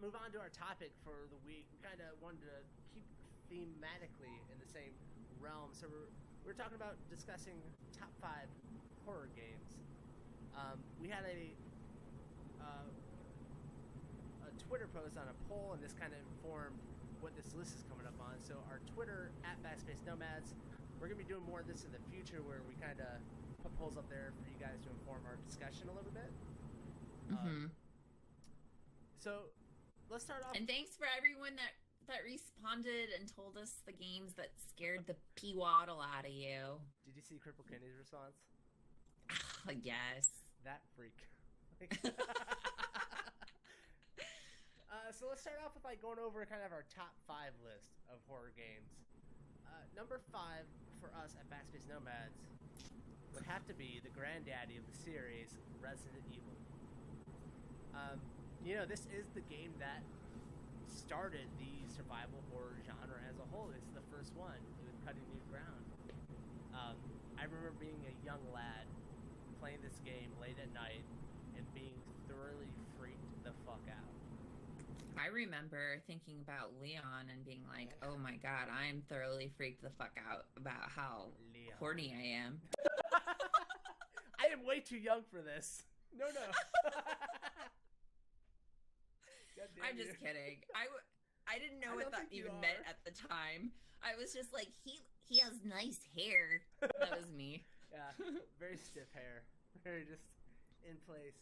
move on to our topic for the week, we kind of wanted to keep thematically in the same realm. So we're talking about discussing top 5 horror games. We had a Twitter post on a poll, and this kind of informed what this list is coming up on. So our Twitter, at Backspace Nomads, we're going to be doing more of this in the future, where we kind of put polls up there for you guys to inform our discussion a little bit. So let's start off. And thanks for everyone that responded and told us the games that scared the pee-waddle out of you. Did you see Cripple Kenny's response? Yes. That freak. So let's start off with going over kind of our top 5 list of horror games. Number 5 for us at Backspace Nomads would have to be the granddaddy of the series, Resident Evil. This is the game that started the survival horror genre as a whole. It's the first one. It was cutting new ground. I remember being a young lad playing this game late at night and being thoroughly freaked the fuck out. I remember thinking about Leon and being like, oh my god, I'm thoroughly freaked the fuck out about how horny I am. I am way too young for this. No. I'm just kidding. I didn't know what that even meant at the time. I was just like, he has nice hair. That was me. Yeah, very stiff hair. Very just in place.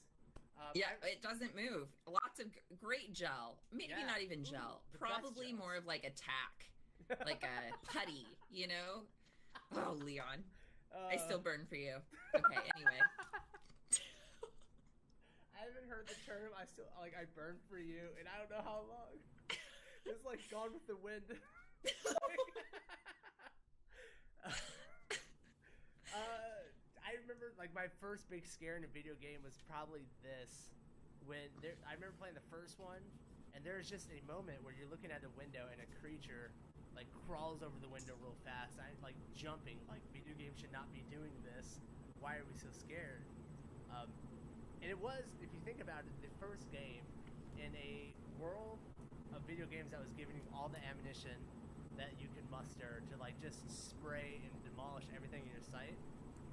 It doesn't move. Lots of great gel. Maybe not even gel. Probably more of like a tack. Like a putty, you know? Oh, Leon. I still burn for you. Okay, anyway. I haven't heard the term. I burn for you, and I don't know how long. It's like Gone with the Wind. I remember my first big scare in a video game was probably this. I remember playing the first one, and there's just a moment where you're looking at a window and a creature crawls over the window real fast. I'm jumping. Video games should not be doing this. Why are we so scared? And it was, if you think about it, the first game in a world of video games that was giving you all the ammunition that you can muster to just spray and demolish everything in your sight.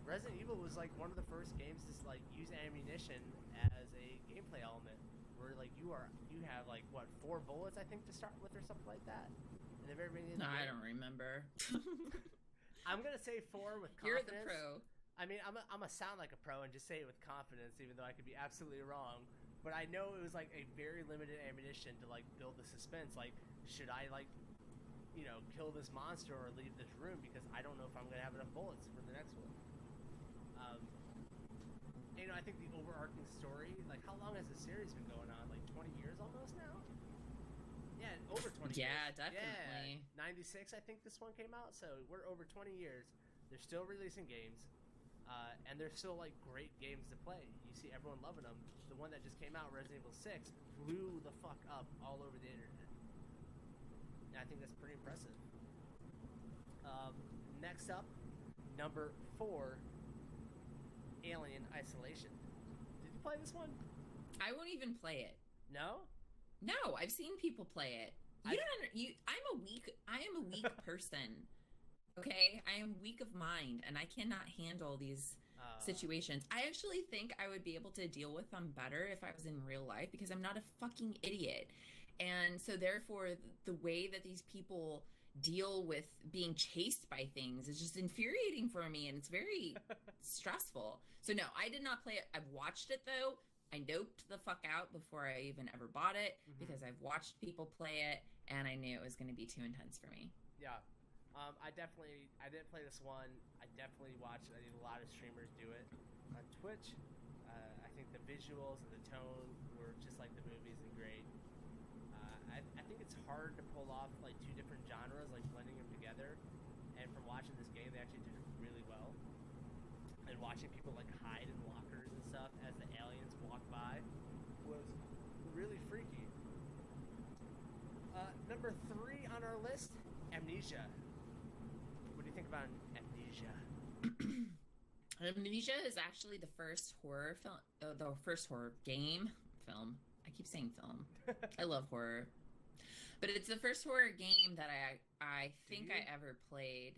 Resident Evil was one of the first games to use ammunition as a gameplay element, where you have 4 bullets I think to start with or something like that. In the very beginning. No, I don't remember. I'm gonna say 4 with confidence. You're the pro. I mean, I'm gonna sound like a pro and just say it with confidence, even though I could be absolutely wrong. But I know it was a very limited ammunition to build the suspense. Should I kill this monster or leave this room, because I don't know if I'm gonna have enough bullets for the next one. I think the overarching story, how long has the series been going on? 20 years almost now? Yeah, over 20 years. Yeah, definitely. Yeah, 96 I think this one came out, so we're over 20 years. They're still releasing games, and they're still great games to play. You see everyone loving them. The one that just came out, Resident Evil 6, blew the fuck up all over the internet. And I think that's pretty impressive. Next up, number 4, Alien Isolation. Did you play this one? I won't even play it. No? No, I've seen people play it. I am a weak person. Okay? I am weak of mind, and I cannot handle these situations. I actually think I would be able to deal with them better if I was in real life, because I'm not a fucking idiot. And so therefore, the way that these people deal with being chased by things is just infuriating for me, and it's very stressful. So no, I did not play it. I've watched it though. I noped the fuck out before I even ever bought it, because I've watched people play it, and I knew it was going to be too intense for me. Yeah. I didn't play this one. I definitely watched a lot of streamers do it on Twitch. I think the visuals and the tone were just like the movies and great. I think it's hard to pull off 2 different genres, blending them together. And from watching this game, they actually did it really well. And watching people hide in lockers and stuff as the aliens walk by was really freaky. Number 3 on our list, Amnesia. What do you think about Amnesia? Amnesia is actually the first horror film, the first horror game film. I keep saying film. I love horror. But it's the first horror game that I think I ever played.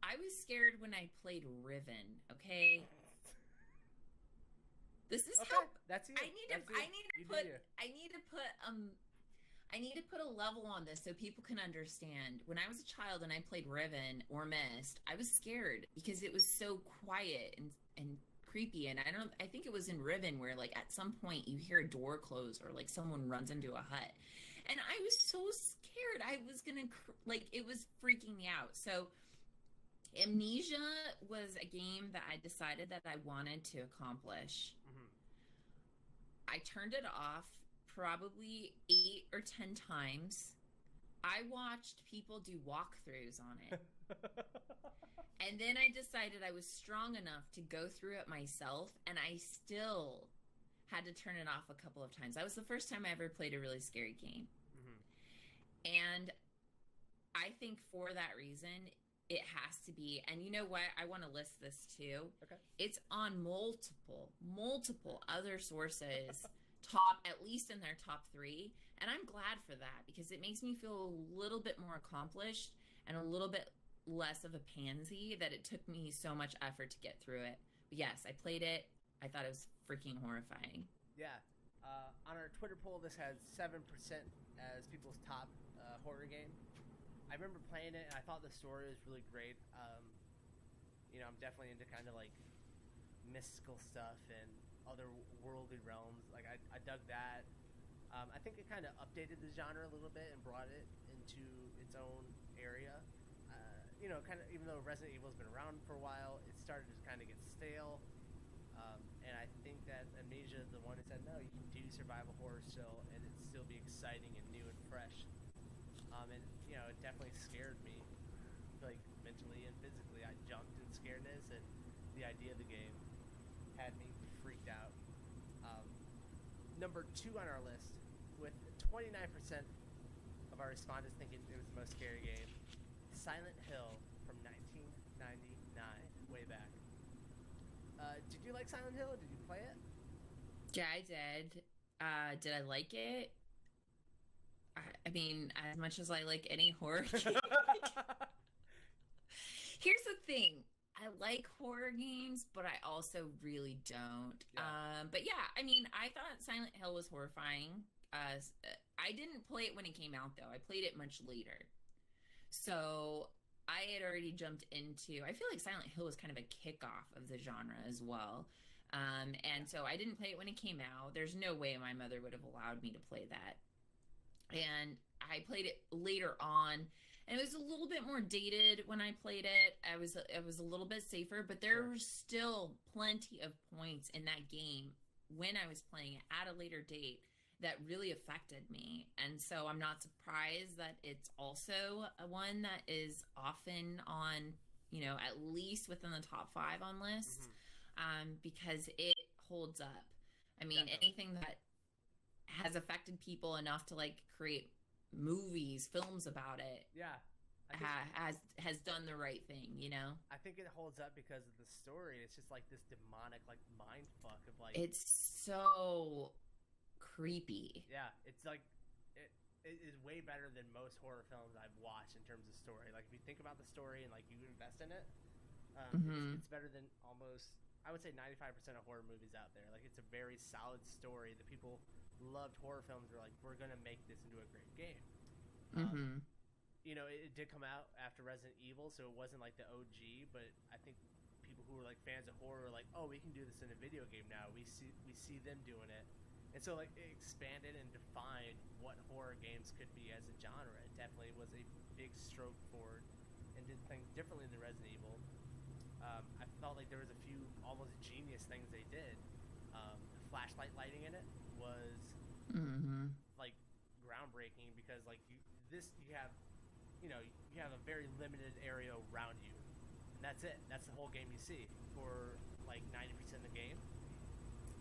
I was scared when I played Riven, okay? This is how that's you. I need to put a level on this so people can understand. When I was a child and I played Riven or Myst, I was scared because it was so quiet and creepy. And I think it was in Riven where like at some point you hear a door close or like someone runs into a hut. And I was so scared. I was gonna, it was freaking me out. So Amnesia was a game that I decided that I wanted to accomplish. I turned it off probably 8 or 10 times. I watched people do walkthroughs on it. And then I decided I was strong enough to go through it myself, and I still had to turn it off a couple of times. That was the first time I ever played a really scary game. And I think for that reason, it has to be, and you know what? I want to list this too. Okay. It's on multiple other sources, at least in their top 3. And I'm glad for that because it makes me feel a little bit more accomplished and a little bit less of a pansy that it took me so much effort to get through it. But yes, I played it. I thought it was freaking horrifying. Yeah. On our Twitter poll, this had 7% as people's top horror game. I remember playing it, and I thought the story was really great. I'm definitely into kind of like mystical stuff and other worldly realms. Like I dug that. I think it kind of updated the genre a little bit and brought it into its own area. Kind of even though Resident Evil's been around for a while, it started to kind of get stale. And I think that Amnesia is the one that said, no, you can do survival horror still, and it still be exciting and new and fresh. It definitely scared me, like mentally and physically. I jumped in scaredness, and the idea of the game had me freaked out. Number 2 on our list, with 29% of our respondents thinking it was the most scary game, Silent Hill from 1999, way back. Did you like Silent Hill? Did you play it? Yeah, I did. Did I like it? I mean, as much as I like any horror game. Here's the thing. I like horror games, but I also really don't. Yeah. But yeah, I mean, I thought Silent Hill was horrifying. I didn't play it when it came out, though. I played it much later. So I had already jumped into... I feel like Silent Hill was kind of a kickoff of the genre as well. And so I didn't play it when it came out. There's no way my mother would have allowed me to play that. And I played it later on, and it was a little bit more dated when I played it. It was a little bit safer, but there were still plenty of points in that game when I was playing it at a later date that really affected me. And so I'm not surprised that it's also one that is often on, at least within the top 5 on lists, because it holds up. I mean, anything that has affected people enough to like create movies, films about it. Yeah. Has done the right thing, I think it holds up because of the story. It's just like this demonic like mind fuck of like it's so creepy. Yeah, it's like it is way better than most horror films I've watched in terms of story. Like if you think about the story and like you invest in it, it's better than almost, I would say, 95% of horror movies out there. Like it's a very solid story. The people loved horror films were like, we're gonna make this into a great game. It did come out after Resident Evil, so it wasn't like the OG, but I think people who were like fans of horror were like, oh, we can do this in a video game now. We see them doing it. And so like it expanded and defined what horror games could be as a genre. It definitely was a big stroke forward and did things differently than Resident Evil. I felt like there was a few almost genius things they did. The flashlight lighting in it was like groundbreaking because like you have a very limited area around you, and that's it. That's the whole game you see for like 90% of the game.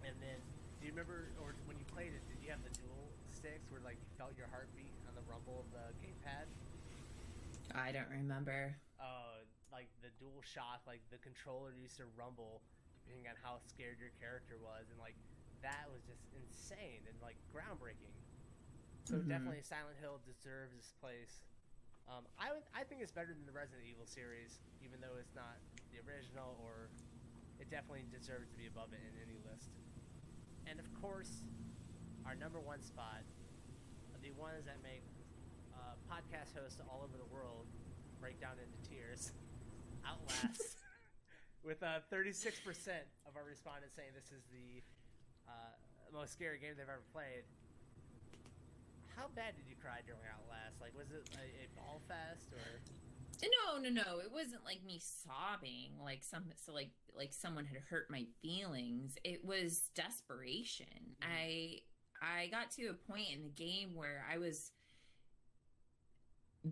And then, do you remember, or when you played it, did you have the dual sticks where like you felt your heartbeat on the rumble of the gamepad? I don't remember. Like the dual shock, like the controller used to rumble depending on how scared your character was, and like that was just insane and like groundbreaking. So definitely Silent Hill deserves this place. I think it's better than the Resident Evil series, even though it's not the original, or it definitely deserves to be above it in any list. And of course, our number one spot, the ones that make podcast hosts all over the world break down into tears, Outlast, with 36% of our respondents saying this is the most scary game they've ever played. How bad did you cry during Outlast? Like, was it a ball fest, or? No. It wasn't like me sobbing, like someone had hurt my feelings. It was desperation. I got to a point in the game where I was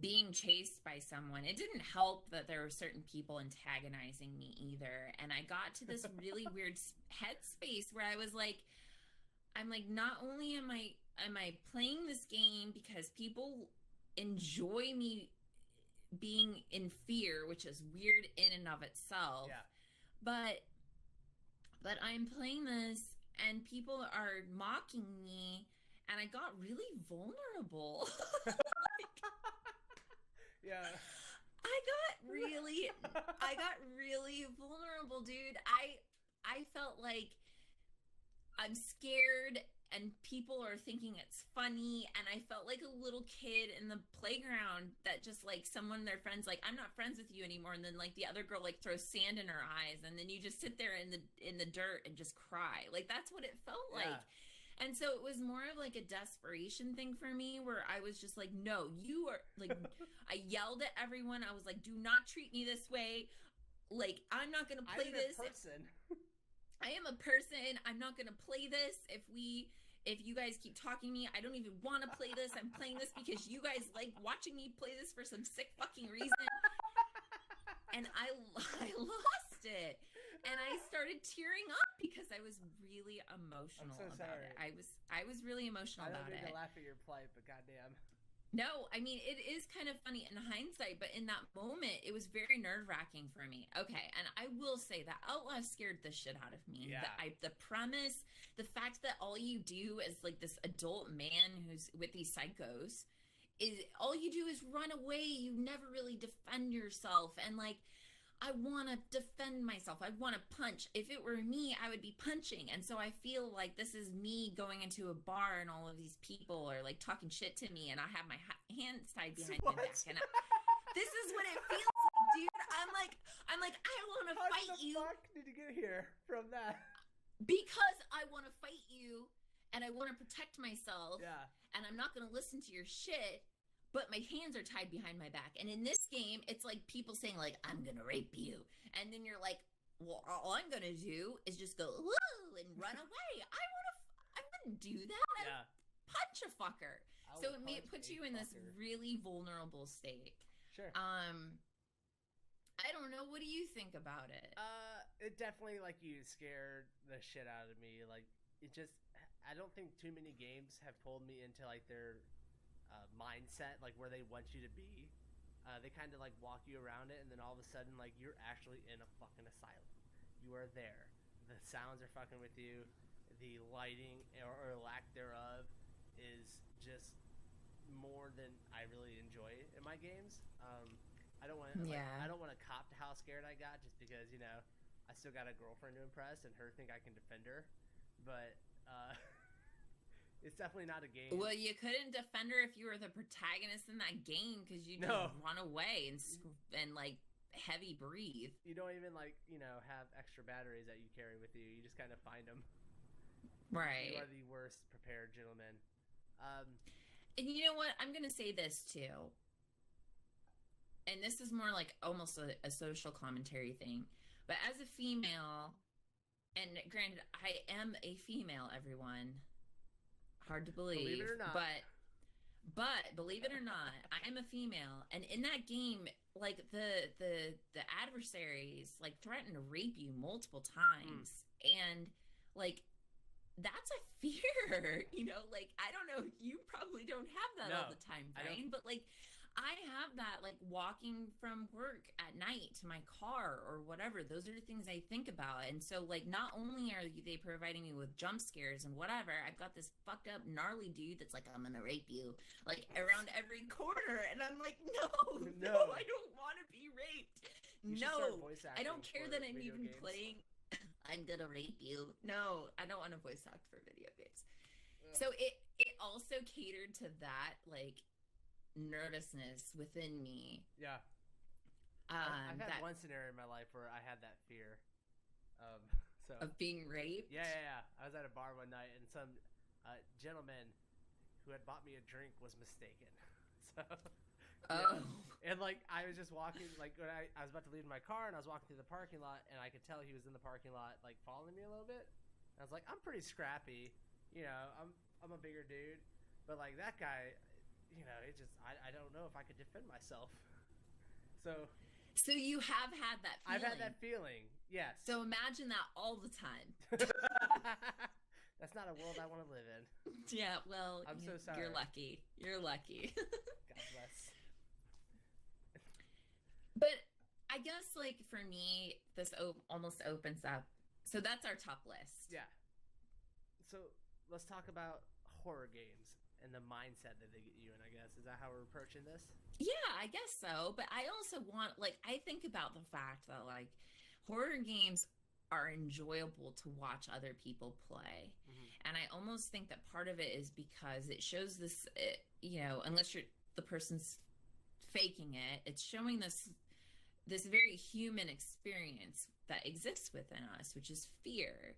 being chased by someone. It didn't help that there were certain people antagonizing me either, and I got to this really weird headspace where I was like, I'm like, not only am I playing this game because people enjoy me being in fear, which is weird in and of itself, but I'm playing this and people are mocking me, and I got really vulnerable. Yeah. I got really vulnerable, dude. I felt like I'm scared and people are thinking it's funny, and I felt like a little kid in the playground that just like their friends like, I'm not friends with you anymore, and then like the other girl like throws sand in her eyes, and then you just sit there in the dirt and just cry. Like that's what it felt like. And so it was more of like a desperation thing for me, where I was just like, no, you are like, I yelled at everyone. I was like, do not treat me this way. Like, I'm not going to play this. I am a person. I'm not going to play this. If you guys keep talking to me, I don't even want to play this. I'm playing this because you guys like watching me play this for some sick fucking reason. And I lost it. And I started tearing up because I was really emotional about it. I was really emotional about it. I don't mean to laugh at your plight, but goddamn. No, I mean, it is kind of funny in hindsight, but in that moment, it was very nerve-wracking for me. Okay, and I will say that Outlast scared the shit out of me. Yeah. The premise, the fact that all you do as like this adult man who's with these psychos, is all you do is run away. You never really defend yourself, and like, I want to defend myself. I want to punch. If it were me, I would be punching. And so I feel like this is me going into a bar and all of these people are like talking shit to me, and I have my hands tied behind my back. And this is what it feels like, dude. I'm like, I want to fight you. How the fuck did you get here from that? Because I want to fight you, and I want to protect myself. Yeah. And I'm not going to listen to your shit. But my hands are tied behind my back. And in this game, it's like people saying, like, I'm going to rape you. And then you're like, well, all I'm going to do is just go, woo, and run away. I wouldn't do that. Yeah. Punch a fucker. So it puts you in this really vulnerable state. Sure. I don't know. What do you think about it? It definitely, like you, scared the shit out of me. Like, I don't think too many games have pulled me into, like, their mindset, like where they want you to be. They kind of like walk you around it, and then all of a sudden, like, you're actually in a fucking asylum. You are there. The sounds are fucking with you. The lighting or lack thereof is just more than I really enjoy in my games. I don't want to. Yeah. I don't want to cop to how scared I got, just because I still got a girlfriend to impress, and her think I can defend her. But it's definitely not a game. Well, you couldn't defend her if you were the protagonist in that game, because you just run away and like heavy breathe. You don't even like have extra batteries that you carry with you. You just kind of find them. Right. You are the worst prepared gentleman. And you know what? I'm gonna say this too. And this is more like almost a social commentary thing. But as a female, and granted, I am a female, everyone. Hard to believe it or not. But believe it or not, I am a female, and in that game, like the adversaries like threaten to rape you multiple times, and like that's a fear, like I don't know, you probably don't have that all the time, Brian, but like I have that, like, walking from work at night to my car or whatever. Those are the things I think about. And so, like, not only are they providing me with jump scares and whatever, I've got this fucked up, gnarly dude that's like, I'm gonna rape you, like, around every corner. And I'm like, no, I don't want to be raped. No, I don't care that I'm even playing. I'm gonna rape you. No, I don't want to voice act for video games. So it also catered to that, like, nervousness within me. Yeah. I've had one scenario in my life where I had that fear of being raped. Yeah. I was at a bar one night and some gentleman who had bought me a drink was mistaken. So oh. And like I was just walking, like when I was about to leave my car and I was walking through the parking lot and I could tell he was in the parking lot like following me a little bit. And I was like, I'm pretty scrappy, you know, I'm a bigger dude, but like that guy, you know, it just I don't know if I could defend myself. So you have had that feeling. I've had that feeling, yes. So imagine that all the time. That's not a world I want to live in. Yeah, well, I'm so sorry. You're lucky. God bless. But I guess, like, for me, this almost opens up. So that's our top list. Yeah. So let's talk about horror games and the mindset that they get you in, I guess. Is that how we're approaching this? Yeah, I guess so. But I also want, like, I think about the fact that, like, horror games are enjoyable to watch other people play. Mm-hmm. And I almost think that part of it is because it shows this, you know, unless the person's faking it, it's showing this very human experience that exists within us, which is fear.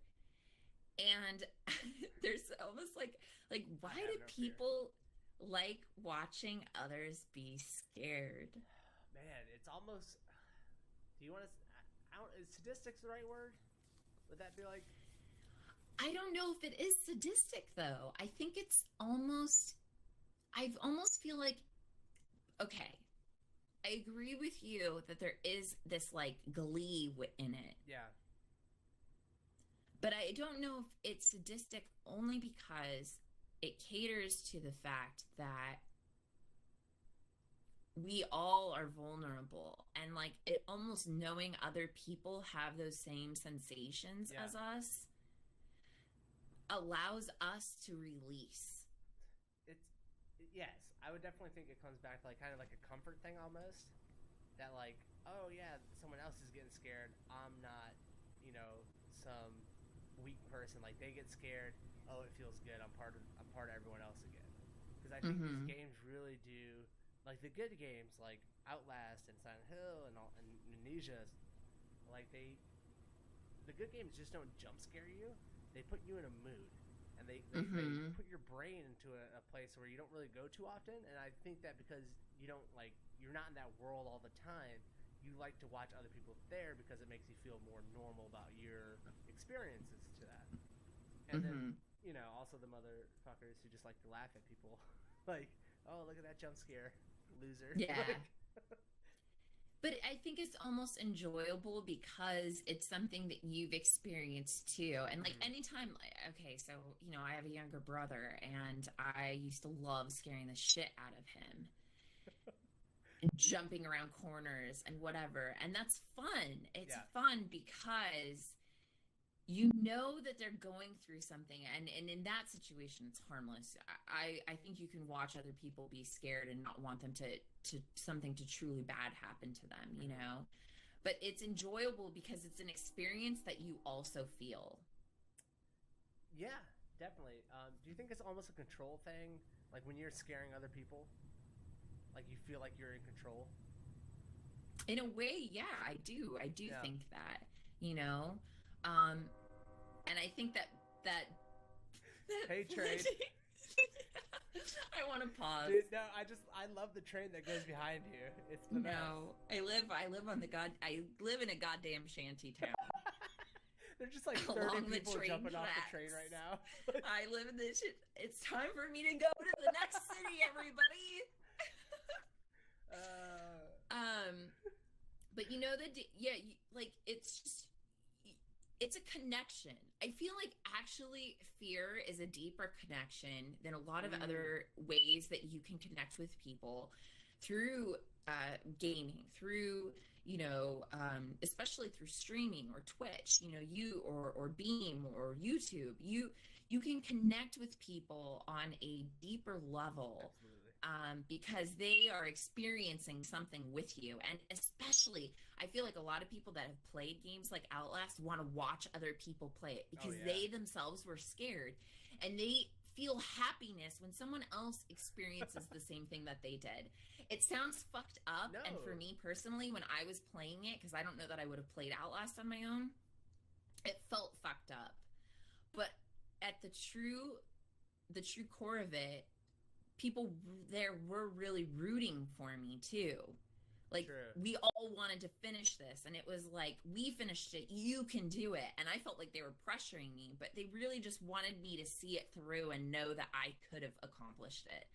And there's almost like why do people like watching others be scared? Man, it's almost, do you want to, is sadistic's the right word? Would that be like? I don't know if it is sadistic though. I think it's almost, I almost feel like, okay, I agree with you that there is this like glee in it. Yeah. But I don't know if it's sadistic only because it caters to the fact that we all are vulnerable, and like it almost knowing other people have those same sensations as us allows us to release. Yes, I would definitely think it comes back to like kind of like a comfort thing almost, that like, oh yeah, someone else is getting scared, I'm not, you know, some weak person, like they get scared, oh it feels good, I'm part of everyone else again. Because I think these games really do, like the good games like Outlast and Silent Hill and Amnesia, like the good games just don't jump scare you, they put you in a mood, and they put your brain into a place where you don't really go too often. And I think that because you don't like, you're not in that world all the time, you like to watch other people there because it makes you feel more normal about your experiences to that. And then, you know, also the motherfuckers who just like to laugh at people. Like, oh, look at that jump scare, loser. Yeah. But I think it's almost enjoyable because it's something that you've experienced too. And like anytime, like, okay, so, you know, I have a younger brother and I used to love scaring the shit out of him. Jumping around corners and whatever. And that's fun. It's fun because you know that they're going through something, and in that situation it's harmless. I think you can watch other people be scared and not want them to something to truly bad happen to them, you know. But it's enjoyable because it's an experience that you also feel. Yeah, definitely. Do you think it's almost a control thing, like when you're scaring other people, like you feel like you're in control? In a way, yeah, I do think that, you know. And I think that hey, train. I want to pause. Dude, no, I love the train that goes behind you. It's the best. I live in a goddamn shanty town. There's just like 30 people jumping off the train right now. I live in this shit. It's time for me to go to the next city, everybody. But you know like it's a connection. I feel like actually fear is a deeper connection than a lot of other ways that you can connect with people. through gaming, through, you know, especially through streaming or Twitch, you know, or Beam or YouTube, you can connect with people on a deeper level. Because they are experiencing something with you. And especially, I feel like a lot of people that have played games like Outlast want to watch other people play it because they themselves were scared, and they feel happiness when someone else experiences the same thing that they did. It sounds fucked up. And for me personally, when I was playing it, because I don't know that I would have played Outlast on my own, it felt fucked up. But at the true core of it, people there were really rooting for me too. Like, we all wanted to finish this, and it was like, we finished it, you can do it. And I felt like they were pressuring me, but they really just wanted me to see it through and know that I could have accomplished it.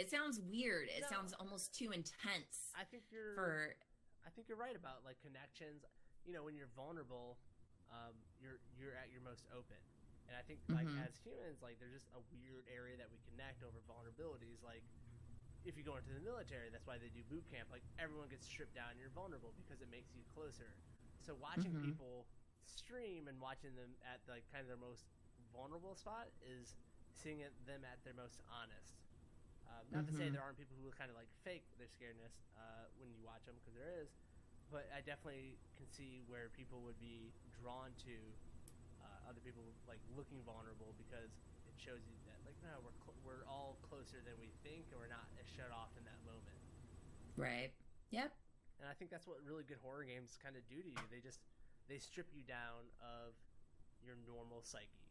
It sounds weird. It sounds almost too intense. I think you're right about like connections. You know, when you're vulnerable, you're at your most open. And I think, like, as humans, like, there's just a weird area that we connect over vulnerabilities. Like, if you go into the military, that's why they do boot camp. Like, everyone gets stripped down, you're vulnerable because it makes you closer. So watching people stream and watching them at, like, kind of their most vulnerable spot is seeing them at their most honest. Not to say there aren't people who kind of, like, fake their scaredness when you watch them, because there is. But I definitely can see where people would be drawn to other people like looking vulnerable, because it shows you that like, no, we're all closer than we think, and we're not as shut off in that moment. Right. Yep. And I think that's what really good horror games kind of do to you. They strip you down of your normal psyche,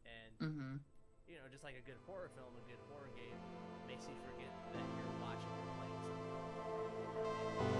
and you know, just like a good horror film, a good horror game makes you forget that you're watching or playing something.